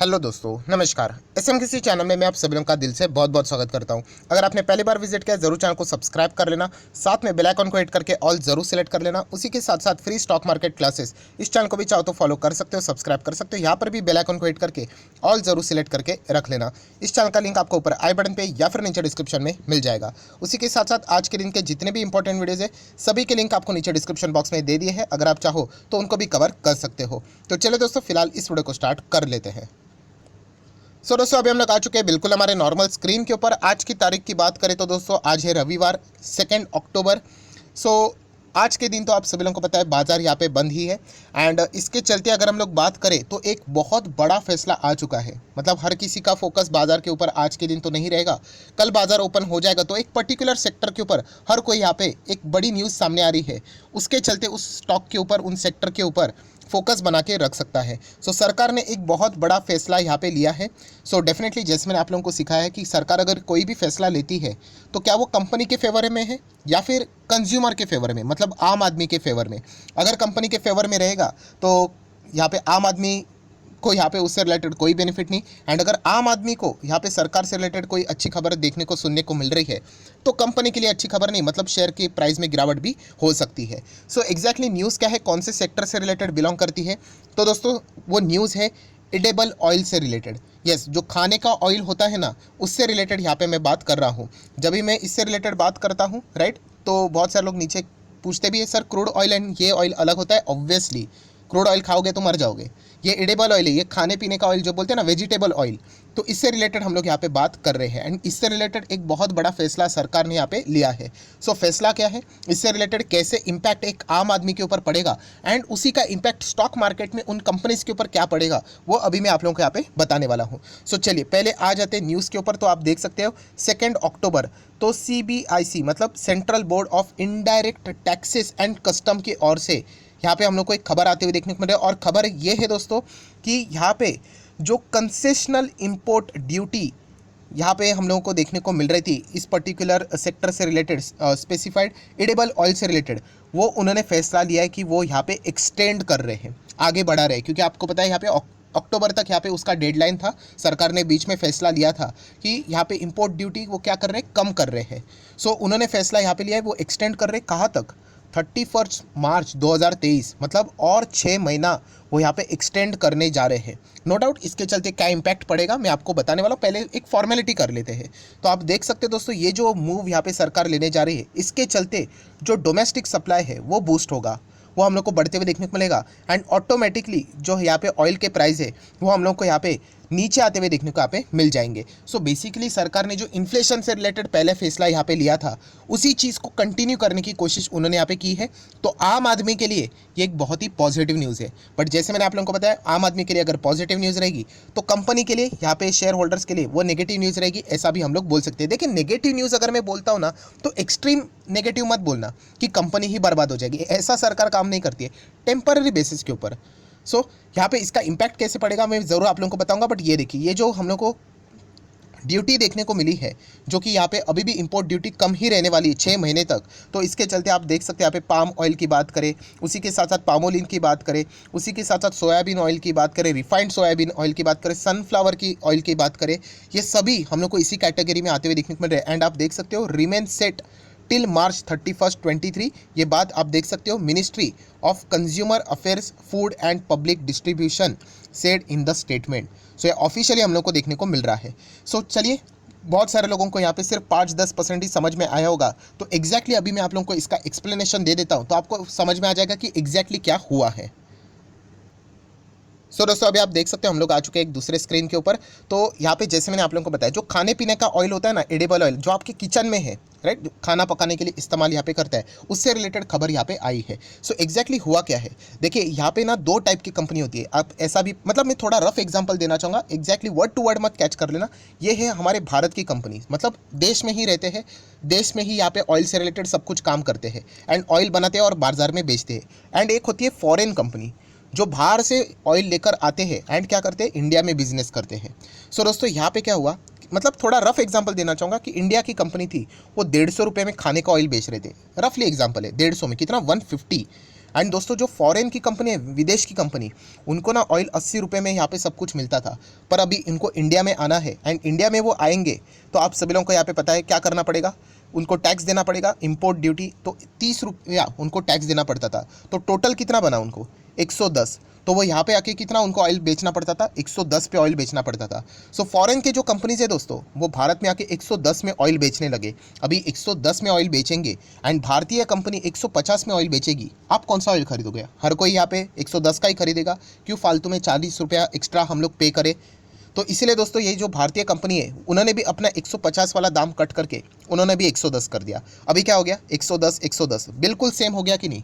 Hello दोस्तों, नमस्कार। SMKC channel में मैं आप सभी लोगों का दिल से बहुत बहुत स्वागत करता हूं। अगर आपने पहली बार विजिट किया जरूर चैनल को सब्सक्राइब कर लेना, साथ में बेल आइकन को हिट करके ऑल जरूर सिलेक्ट कर लेना। उसी के साथ साथ फ्री स्टॉक मार्केट क्लासेस इस चैनल को भी चाहो तो फॉलो कर सकते हो, सब्सक्राइब कर सकते हो। यहाँ पर भी बेल आइकन को हिट करके ऑल जरूर सिलेक्ट करके रख लेना। इस चैनल का लिंक आपको ऊपर आई बटन पे या फिर नीचे डिस्क्रिप्शन में मिल जाएगा। उसी के साथ साथ आज के दिन के जितने भी इंपॉर्टेंट वीडियोज़ है सभी के लिंक आपको नीचे डिस्क्रिप्शन बॉक्स में दे दिए हैं। अगर आप चाहो तो उनको भी कवर कर सकते हो। तो चलो दोस्तों, फिलहाल इस वीडियो को स्टार्ट कर लेते हैं। दोस्तों अभी हम लोग आ चुके हैं बिल्कुल हमारे नॉर्मल स्क्रीन के ऊपर। आज की तारीख की बात करें तो दोस्तों आज है रविवार 2 अक्टूबर। आज के दिन तो आप सभी लोगों को पता है बाजार यहाँ पे बंद ही है। एंड इसके चलते अगर हम लोग बात करें तो एक बहुत बड़ा फैसला आ चुका है। मतलब हर किसी का फोकस बाजार के ऊपर आज के दिन तो नहीं रहेगा। कल बाजार ओपन हो जाएगा तो एक पर्टिकुलर सेक्टर के ऊपर हर कोई यहाँ पे एक बड़ी न्यूज़ सामने आ रही है। उसके चलते उस स्टॉक के ऊपर, उन सेक्टर के ऊपर फोकस बना के रख सकता है। सरकार ने एक बहुत बड़ा फैसला यहाँ पे लिया है। डेफिनेटली जैसे मैंने आप लोगों को सिखाया है कि सरकार अगर कोई भी फैसला लेती है तो क्या वो कंपनी के फेवर में है या फिर कंज्यूमर के फेवर में, मतलब आम आदमी के फेवर में। अगर कंपनी के फेवर में रहेगा तो यहाँ पे आम आदमी को यहाँ पे उससे रिलेटेड कोई बेनिफिट नहीं। एंड अगर आम आदमी को यहाँ पे सरकार से रिलेटेड कोई अच्छी खबर देखने को, सुनने को मिल रही है तो कंपनी के लिए अच्छी खबर नहीं, मतलब शेयर की प्राइस में गिरावट भी हो सकती है। एग्जैक्टली न्यूज़ क्या है, कौन से सेक्टर से रिलेटेड बिलोंग करती है? तो दोस्तों वो न्यूज़ है एडिबल ऑयल से रिलेटेड। यस, जो खाने का ऑयल होता है ना, उससे रिलेटेड यहाँ पे मैं बात कर रहा हूँ। जब भी मैं इससे रिलेटेड बात करता हूँ राइट, तो बहुत सारे लोग नीचे पूछते भी है सर क्रूड ऑयल एंड ये ऑयल अलग होता है। ऑब्वियसली क्रूड ऑयल खाओगे तो मर जाओगे। ये एडिबल ऑयल है, ये खाने पीने का ऑयल जो बोलते हैं ना, वेजिटेबल ऑयल। तो इससे रिलेटेड हम लोग यहाँ पे बात कर रहे हैं। एंड इससे रिलेटेड एक बहुत बड़ा फैसला सरकार ने यहाँ पे लिया है। फैसला क्या है, इससे रिलेटेड कैसे इम्पैक्ट एक आम आदमी के ऊपर पड़ेगा एंड उसी का इम्पैक्ट स्टॉक मार्केट में उन कंपनीज के ऊपर क्या पड़ेगा, वो अभी मैं आप लोगों को यहाँ पे बताने वाला हूँ। चलिए पहले आ जाते हैं न्यूज़ के ऊपर। तो आप देख सकते हो 2 अक्टूबर तो CBIC मतलब central board of indirect taxes and custom की ओर से यहाँ पे हम लोग को एक खबर आते हुए देखने को मिल रहा है। और खबर ये है दोस्तों कि यहाँ पे जो कंसेशनल इंपोर्ट ड्यूटी यहाँ पे हम लोगों को देखने को मिल रही थी इस पर्टिकुलर सेक्टर से रिलेटेड, स्पेसिफाइड एडिबल ऑयल से रिलेटेड, वो उन्होंने फैसला लिया है कि वो यहाँ पे एक्सटेंड कर रहे हैं, आगे बढ़ा रहे हैं। क्योंकि आपको पता है यहाँ पे अक्टूबर तक यहाँ पे उसका डेडलाइन था। सरकार ने बीच में फैसला लिया था कि यहाँ पे इंपोर्ट ड्यूटी वो क्या कर रहे हैं, कम कर रहे हैं। उन्होंने फैसला यहाँ पे लिया है, वो एक्सटेंड कर रहे हैं। कहाँ तक? 31 मार्च 2023, मतलब और 6 महीना वो यहाँ पे एक्सटेंड करने जा रहे हैं। नो डाउट इसके चलते क्या इम्पैक्ट पड़ेगा मैं आपको बताने वाला हूँ। पहले एक फॉर्मेलिटी कर लेते हैं। तो आप देख सकते हैं दोस्तों, ये जो मूव यहाँ पे सरकार लेने जा रही है, इसके चलते जो डोमेस्टिक सप्लाई है वो बूस्ट होगा, वो हम लोग को बढ़ते हुए देखने को मिलेगा। एंड ऑटोमेटिकली जो यहाँ पे ऑयल के प्राइस है वो हम लोग को यहाँ पे नीचे आते हुए देखने को यहाँ पे मिल जाएंगे। बेसिकली सरकार ने जो इन्फ्लेशन से रिलेटेड पहले फैसला यहाँ पे लिया था उसी चीज़ को कंटिन्यू करने की कोशिश उन्होंने यहाँ पे की है। तो आम आदमी के लिए ये एक बहुत ही पॉजिटिव न्यूज़ है। बट जैसे मैंने आप लोगों को बताया, आम आदमी के लिए अगर पॉजिटिव न्यूज़ रहेगी तो कंपनी के लिए, यहाँ पे शेयर होल्डर्स के लिए वो नेगेटिव न्यूज़ रहेगी, ऐसा भी हम लोग बोल सकते हैं। देखिए नेगेटिव न्यूज़ अगर मैं बोलता हूँ ना तो एक्सट्रीम नेगेटिव मत बोलना कि कंपनी ही बर्बाद हो जाएगी, ऐसा सरकार काम नहीं करती है, टेम्पररी बेसिस के ऊपर। यहाँ पे इसका इम्पैक्ट कैसे पड़ेगा मैं ज़रूर आप लोगों को बताऊंगा। बट ये देखिए, ये जो हम लोग को ड्यूटी देखने को मिली है, जो कि यहाँ पे अभी भी इंपोर्ट ड्यूटी कम ही रहने वाली है 6 महीने तक। तो इसके चलते आप देख सकते हैं यहाँ पे पाम ऑयल की बात करें, उसी के साथ साथ पामोलिन की बात करें, उसी के साथ साथ सोयाबीन ऑयल की बात करें, रिफाइंड सोयाबीन ऑयल की बात करें, सनफ्लावर की ऑयल की बात करें, ये सभी हम लोग को इसी कैटेगरी में आते हुए देखने को मिल रहे हैं। एंड आप देख सकते हो रिमेन सेट टिल मार्च 31, 23। ये बात आप देख सकते हो ministry of consumer affairs, food and public distribution said in the statement. ये ऑफिशियली हम लोग को देखने को मिल रहा है। चलिए, बहुत सारे लोगों को यहाँ पे सिर्फ 5-10% ही समझ में आया होगा। तो एग्जैक्टली अभी मैं आप लोगों को इसका एक्सप्लेनेशन दे देता हूँ तो आपको समझ में आ जाएगा कि एग्जैक्टली क्या हुआ है। दोस्तों अभी आप देख सकते हो हम लोग आ चुके हैं एक दूसरे स्क्रीन के ऊपर। तो यहाँ पे जैसे मैंने आप लोगों को बताया, जो खाने पीने का ऑयल होता है ना, एडिबल ऑयल, जो आपके किचन में है राइट, खाना पकाने के लिए इस्तेमाल यहाँ पे करता है, उससे रिलेटेड खबर यहाँ पे आई है। एग्जैक्टली हुआ क्या है, देखिए यहाँ पे ना 2 टाइप की कंपनी होती है। आप ऐसा भी, मतलब मैं थोड़ा रफ एग्जाम्पल देना चाहूँगा, एग्जैक्टली वर्ड टू वर्ड मत कैच कर लेना। ये है हमारे भारत की कंपनी, मतलब देश में ही रहते हैं, देश में ही यहाँ पे ऑयल से रिलेटेड सब कुछ काम करते हैं एंड ऑयल बनाते हैं और बाजार में बेचते हैं। एंड एक होती है फॉरेन कंपनी, जो बाहर से ऑयल लेकर आते हैं एंड क्या करते हैं, इंडिया में बिजनेस करते हैं। दोस्तों यहाँ पे क्या हुआ, मतलब थोड़ा रफ एग्जांपल देना चाहूँगा कि इंडिया की कंपनी थी, वो 150 रुपये में खाने का ऑयल बेच रहे थे। रफली एग्जांपल है, 150 में कितना, 150। एंड दोस्तों जो फॉरेन की कंपनी है, विदेश की कंपनी, उनको ना ऑयल 80 रुपये में यहाँ पे सब कुछ मिलता था, पर अभी इनको इंडिया में आना है एंड इंडिया में वो आएंगे तो आप सभी लोगों को यहाँ पे पता है क्या करना पड़ेगा, उनको टैक्स देना पड़ेगा, इंपोर्ट ड्यूटी। तो 30 रुपया उनको टैक्स देना पड़ता था। तो टोटल कितना बना उनको, 110। तो वो यहाँ पे आके कितना उनको ऑयल बेचना पड़ता था, 110 पे ऑयल बेचना पड़ता था। सो फॉरेन के जो कंपनीज है दोस्तों, वो भारत में आके 110 में ऑयल बेचने लगे। अभी 110 में ऑयल बेचेंगे एंड भारतीय कंपनी 150 में ऑयल बेचेगी। आप कौन सा ऑयल खरीदोगे? हर कोई यहाँ पे 110 का ही खरीदेगा, क्यों फालतू में 40 रुपया एक्स्ट्रा हम लोग पे करें। तो इसीलिए दोस्तों ये जो भारतीय कंपनी है, उन्होंने भी अपना 150 वाला दाम कट करके उन्होंने भी 110 कर दिया। अभी क्या हो गया, 110 110 बिल्कुल सेम हो गया कि नहीं।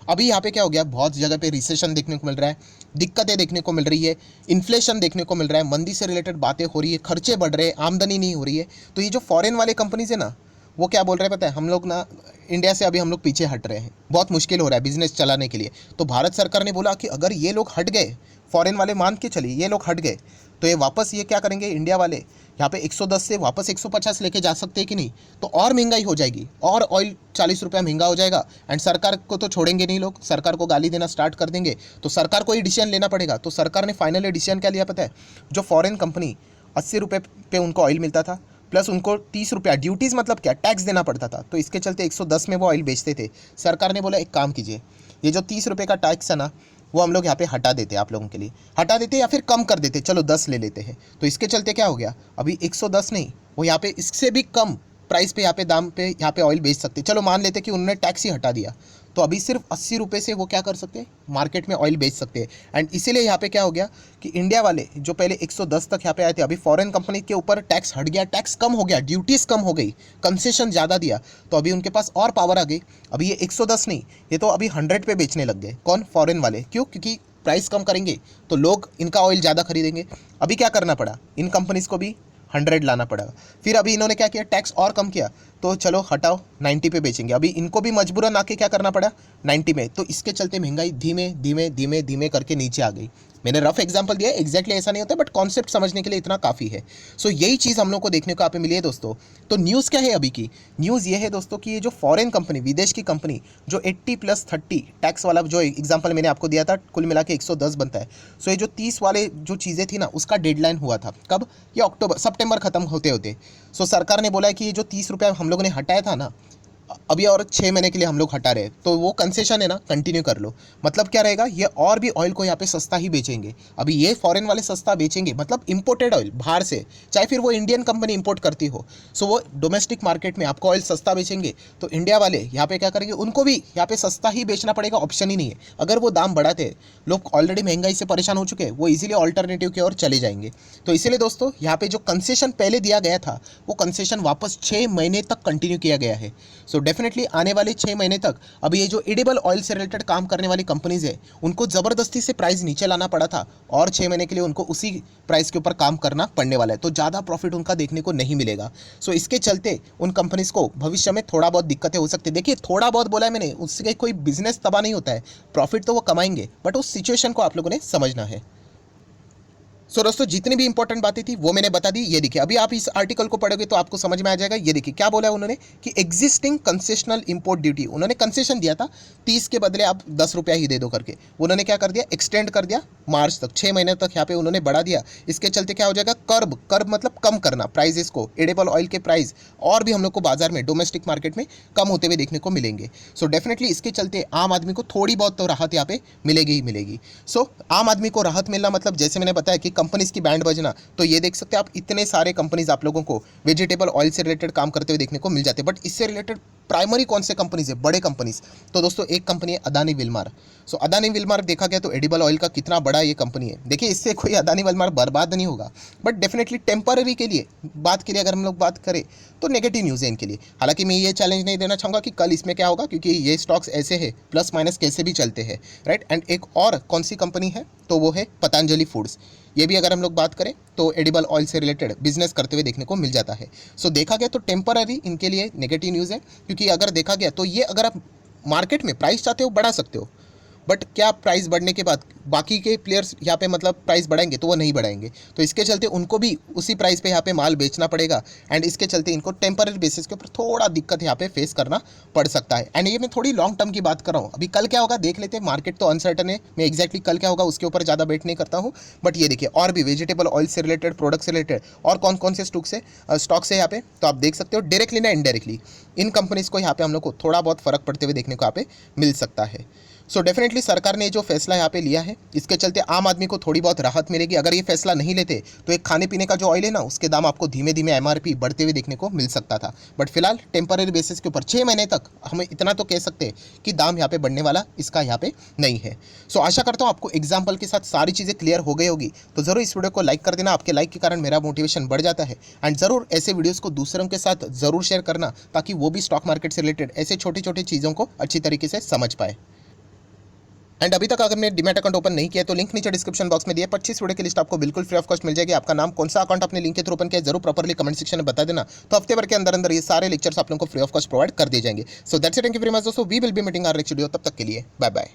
अभी यहाँ पे क्या हो गया, बहुत जगह पे रिसेशन देखने को मिल रहा है, दिक्कतें देखने को मिल रही है, इन्फ्लेशन देखने को मिल रहा है, मंदी से रिलेटेड बातें हो रही है, खर्चे बढ़ रहे हैं, आमदनी नहीं हो रही है। तो ये जो फॉरेन वाले कंपनीज है ना, वो क्या बोल रहे हैं पता है, हम लोग ना इंडिया से अभी हम लोग पीछे हट रहे हैं, बहुत मुश्किल हो रहा है बिजनेस चलाने के लिए। तो भारत सरकार ने बोला कि अगर ये लोग हट गए, फॉरेन वाले मान के चलिए ये लोग हट गए, तो ये वापस ये क्या करेंगे, इंडिया वाले यहाँ पे 110 से वापस 150 लेके जा सकते हैं कि नहीं। तो और महंगाई हो जाएगी, और ऑयल 40 रुपया महंगा हो जाएगा एंड सरकार को तो छोड़ेंगे नहीं लोग, सरकार को गाली देना स्टार्ट कर देंगे। तो सरकार को ही डिसीजन लेना पड़ेगा। तो सरकार ने फाइनली डिसीजन क्या लिया पता है, जो फॉरेन कंपनी 80 रुपये पे उनको ऑयल मिलता था, प्लस उनको 30 रुपया ड्यूटीज़ मतलब क्या, टैक्स देना पड़ता था। तो इसके चलते 110 में वो ऑयल बेचते थे। सरकार ने बोला एक काम कीजिए, ये जो 30 रुपये का टैक्स है ना, वो हम लोग यहाँ पे हटा देते, आप लोगों के लिए हटा देते या फिर कम कर देते, चलो 10 ले लेते हैं। तो इसके चलते क्या हो गया, अभी 110 नहीं, वो यहाँ पे इससे भी कम प्राइस पे यहाँ पे दाम पे यहाँ पे ऑयल बेच सकते। चलो मान लेते कि उन्होंने टैक्स ही हटा दिया, तो अभी सिर्फ 80 रुपये से वो क्या कर सकते हैं, मार्केट में ऑयल बेच सकते हैं। एंड इसीलिए यहाँ पे क्या हो गया कि इंडिया वाले जो पहले 110 तक यहाँ पे आए थे, अभी फॉरेन कंपनी के ऊपर टैक्स हट गया, टैक्स कम हो गया, ड्यूटीज़ कम हो गई, कंसेशन ज़्यादा दिया, तो अभी उनके पास और पावर आ गई। अभी ये 110 नहीं, ये तो अभी 100 पे बेचने लग गए। कौन? फॉरेन वाले। क्यों? क्योंकि प्राइस कम करेंगे तो लोग इनका ऑयल ज़्यादा खरीदेंगे। अभी क्या करना पड़ा, इन कंपनीज़ को भी 100 लाना पड़ेगा। फिर अभी इन्होंने क्या किया, टैक्स और कम किया, तो चलो हटाओ 90 पे बेचेंगे। अभी इनको भी मजबूरन आके क्या करना पड़ा, 90 में। तो इसके चलते महंगाई धीमे धीमे धीमे धीमे करके नीचे आ गई। मैंने रफ एग्जांपल दिया, एग्जैक्टली ऐसा नहीं होता, बट कॉन्सेप्ट समझने के लिए इतना काफ़ी है। सो यही चीज़ हम लोग को देखने को यहाँ पे मिली है दोस्तों। तो न्यूज़ क्या है अभी की, न्यूज़ ये है दोस्तों कि ये जो फॉरेन कंपनी, विदेश की कंपनी, जो 80 + 30 टैक्स वाला जो एग्जाम्पल मैंने आपको दिया था, कुल मिला के 110 बनता है। सो ये जो 30 वाले जो चीज़ें थी ना, उसका डेडलाइन हुआ था कब, ये अक्टूबर सितंबर खत्म होते होते। सो सरकार ने बोला है कि ये जो 30 रुपया हम लोगों ने हटाया था ना, अभी और 6 महीने के लिए हम लोग हटा रहे हैं, तो वो कंसेशन है ना, कंटिन्यू कर लो। मतलब क्या रहेगा, ये और भी ऑयल को यहाँ पे सस्ता ही बेचेंगे। अभी ये फॉरेन वाले सस्ता बेचेंगे, मतलब इंपोर्टेड ऑयल बाहर से, चाहे फिर वो इंडियन कंपनी इंपोर्ट करती हो। सो वो डोमेस्टिक मार्केट में आपको ऑयल सस्ता बेचेंगे, तो इंडिया वाले यहाँ पे क्या करेंगे, उनको भी यहाँ पे सस्ता ही बेचना पड़ेगा, ऑप्शन ही नहीं है। अगर वो दाम बढ़ाते, लोग ऑलरेडी महंगाई से परेशान हो चुके हैं, वो इजीली ऑल्टरनेटिव की ओर चले जाएंगे। तो इसीलिए दोस्तों यहाँ पे जो कंसेशन पहले दिया गया था, वो कंसेशन वापस 6 महीने तक कंटिन्यू किया गया है। सो डेफिनेटली आने वाले 6 महीने तक अभी ये जो एडिबल ऑयल से रिलेटेड काम करने वाली कंपनीज है, उनको ज़बरदस्ती से प्राइस नीचे लाना पड़ा था, और 6 महीने के लिए उनको उसी प्राइस के ऊपर काम करना पड़ने वाला है। तो ज़्यादा प्रॉफिट उनका देखने को नहीं मिलेगा। सो इसके चलते उन कंपनीज को भविष्य में थोड़ा बहुत दिक्कतें हो सकती है। देखिए, थोड़ा बहुत बोला है मैंने, उससे कोई बिजनेस तबाह नहीं होता है, प्रॉफिट तो वो कमाएंगे, बट उस सिचुएशन को आप लोगों ने समझना है। सो दोस्तों, जितनी भी इंपॉर्टेंट बातें थी वो मैंने बता दी। ये देखिए, अभी आप इस आर्टिकल को पढ़ोगे तो आपको समझ में आ जाएगा। ये देखिए क्या बोला है उन्होंने कि एग्जिस्टिंग कंसेशनल इंपोर्ट ड्यूटी, उन्होंने कंसेशन दिया था 30 के बदले आप 10 रुपया ही दे दो करके, उन्होंने क्या कर दिया, एक्सटेंड कर दिया मार्च तक, 6 महीने तक यहाँ पे उन्होंने बढ़ा दिया। इसके चलते क्या हो जाएगा, कर्ब मतलब कम करना प्राइजेस को, एडिबल ऑयल के प्राइस और भी हम लोग को बाजार में, डोमेस्टिक मार्केट में कम होते हुए देखने को मिलेंगे। सो डेफिनेटली इसके चलते आम आदमी को थोड़ी बहुत तो राहत यहाँ पे मिलेगी ही मिलेगी। सो आम आदमी को राहत मिलना मतलब, जैसे मैंने बताया कि कंपनीज की बैंड बजना, तो ये देख सकते हैं आप, इतने सारे कंपनीज आप लोगों को वेजिटेबल ऑयल से रिलेटेड काम करते हुए देखने को मिल जाते हैं। बट इससे रिलेटेड प्राइमरी कौन से कंपनीज है, बड़े कंपनीज, तो दोस्तों एक कंपनी है अदानी विल्मार। सो अदानी विल्मार देखा गया तो एडिबल ऑयल का कितना बड़ा ये कंपनी है। देखिए, इससे कोई अदानी विल्मार बर्बाद नहीं होगा, बट डेफिनेटली टेम्पररी के लिए बात के लिए अगर हम लोग बात करें तो नेगेटिव न्यूज़ है इनके लिए। हालांकि मैं ये चैलेंज नहीं देना चाहूँगा कि कल इसमें क्या होगा, क्योंकि ये स्टॉक्स ऐसे है प्लस माइनस कैसे भी चलते हैं, राइट। एंड एक और कौन सी कंपनी है, तो वो है पतंजलि फूड्स। ये भी अगर हम लोग बात करें तो एडिबल ऑयल से रिलेटेड बिजनेस करते हुए देखने को मिल जाता है। सो देखा गया तो टेम्पररी इनके लिए नेगेटिव न्यूज़ है, क्योंकि अगर देखा गया तो ये, अगर आप मार्केट में प्राइस चाहते हो बढ़ा सकते हो, बट क्या प्राइस बढ़ने के बाद बाकी के प्लेयर्स यहाँ पे मतलब प्राइस बढ़ाएंगे? तो वो नहीं बढ़ाएंगे। तो इसके चलते उनको भी उसी प्राइस पे यहाँ पे माल बेचना पड़ेगा एंड इसके चलते इनको टेम्पररी बेसिस के ऊपर थोड़ा दिक्कत यहाँ पे फेस करना पड़ सकता है। एंड ये मैं थोड़ी लॉन्ग टर्म की बात कर रहा हूँ, अभी कल क्या होगा देख लेते हैं। मार्केट तो अनसर्टन है, मैं एक्जैक्टली कल क्या होगा उसके ऊपर ज़्यादा बेट नहीं करता हूँ। बट ये देखिए और भी वेजिटेबल ऑयल से रिलेटेड, प्रोडक्ट से रिलेटेड और कौन कौन से स्टॉक से यहाँ पे तो आप देख सकते हो डायरेक्टली ना इनडायरेक्टली इन कंपनीज को यहाँ पे हम लोग को थोड़ा बहुत फर्क पड़ते हुए देखने को यहाँ पे मिल सकता है। सो डेफिनेटली सरकार ने जो फैसला यहाँ पे लिया है इसके चलते आम आदमी को थोड़ी बहुत राहत मिलेगी। अगर ये फैसला नहीं लेते तो एक खाने पीने का जो ऑयल है ना उसके दाम आपको धीमे धीमे एमआरपी बढ़ते हुए देखने को मिल सकता था। बट फिलहाल टेम्पररी बेसिस के ऊपर 6 महीने तक हमें इतना तो कह सकते हैं कि दाम यहाँ पे बढ़ने वाला इसका यहाँ पे नहीं है। सो आशा करता हूँ आपको एग्जाम्पल के साथ सारी चीज़ें क्लियर हो गई होगी। तो ज़रूर इस वीडियो को लाइक कर देना, आपके लाइक के कारण मेरा मोटिवेशन बढ़ जाता है। एंड ज़रूर ऐसे वीडियोज़ को दूसरों के साथ ज़रूर शेयर करना ताकि वो भी स्टॉक मार्केट से रिलेटेड ऐसे छोटी छोटी चीज़ों को अच्छी तरीके से समझ पाए। एंड अभी तक अगर ने डीमैट अकाउंट ओपन नहीं किया तो लिंक नीचे डिस्क्रिप्शन बॉक्स में दिए 25 वीडियो की लिस्ट आपको बिल्कुल फ्री ऑफ कॉस्ट मिल जाएगी। आपका नाम कौन सा अकाउंट अपने लिंक के थ्रू ओपन किया जरूर प्रॉपर्ली कमेंट सेक्शन में बता देना। तो हफ्ते भर के अंदर अंदर ये सारे लेक्चर्स आप लोगों को फ्री ऑफ कॉस्ट प्रोवाइड कर दिए जाएंगे। So that's it, thank you very much दोस्तों, we will be meeting our next video. तब तक के लिए बाय बाय।